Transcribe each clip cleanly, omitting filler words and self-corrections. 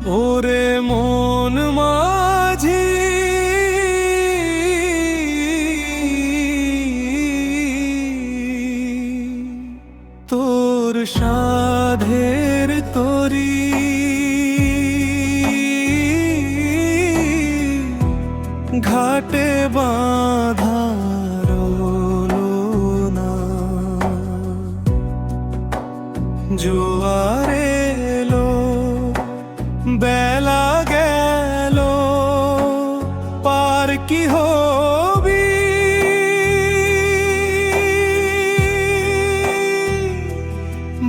ওরে মন মাঝি তোর সাধের তরি ঘাটে বাঁধা রইলো না। জোয়ার এলো বেলা গেল পার কি হবি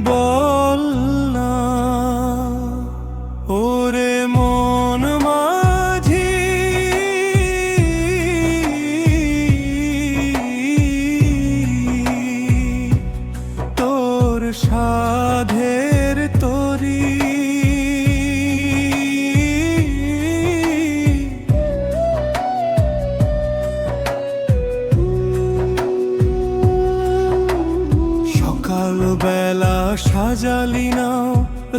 বল না। ওরে মন মাঝি তোর সাধের তরি সকালবেলা সাজালি নাও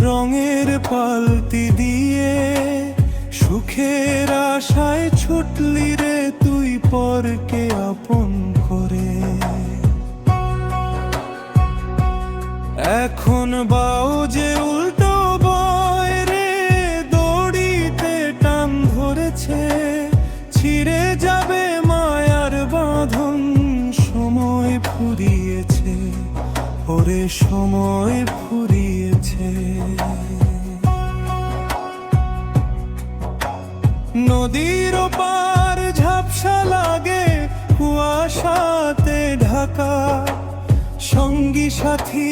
রঙের পালতি দিয়ে, সুখের আশায় ছুটলি রে তুই পরকে আপন করে। এখন বাও যে উল্টো বয় রে, দড়িতে টান ধরেছে, ছিঁড়ে যাবে মায়ার বাঁধন। সময় ফুরিয়েছে ওরে সময় ফুরিয়েছে। নদীর পার ঝাপসা লাগে কুয়াশাতে ঢাকা, সঙ্গী সাথী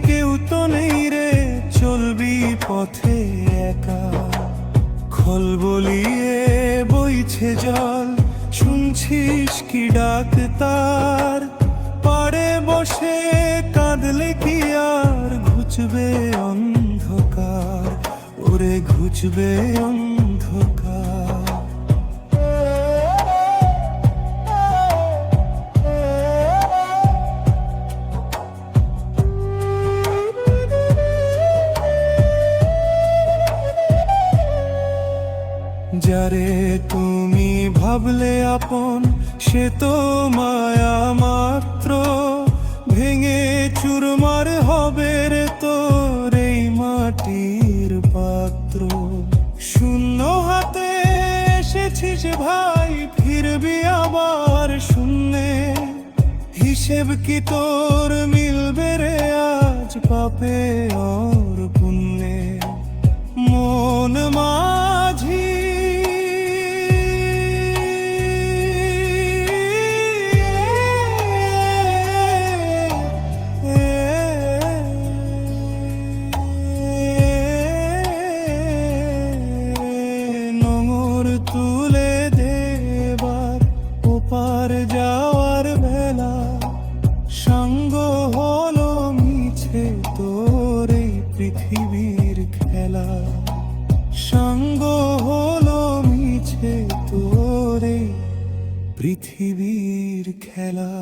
কেউ তো নেই রে, চলবি পথে একা। খল বলিয়ে বইছে জল, শুনছিস কি ডাক তার? পাড়ে বসে কাঁদলে কি আর ঘুচবে অন্ধকার, ওরে ঘুচবে অন্ধকার। যারে তুমি ভাবলে আপন সে তো মায়া মাত্র, ভেঙে চুরমার হবে রে তোর এই মাটির পাত্র। শূন্য হাতে এসেছিস ভাই, ফিরবি আবার শূন্যে। হিসেব কি তোর মিলবে রে আজ পাপে আর পুণ্যে? মন মাঝি তুলে দেবার ওপার যাওয়ার বেলা, সঙ্গ হলো মিছে তোর এই পৃথিবীর খেলা। সঙ্গ হলো মিছে তোর এই পৃথিবীর খেলা।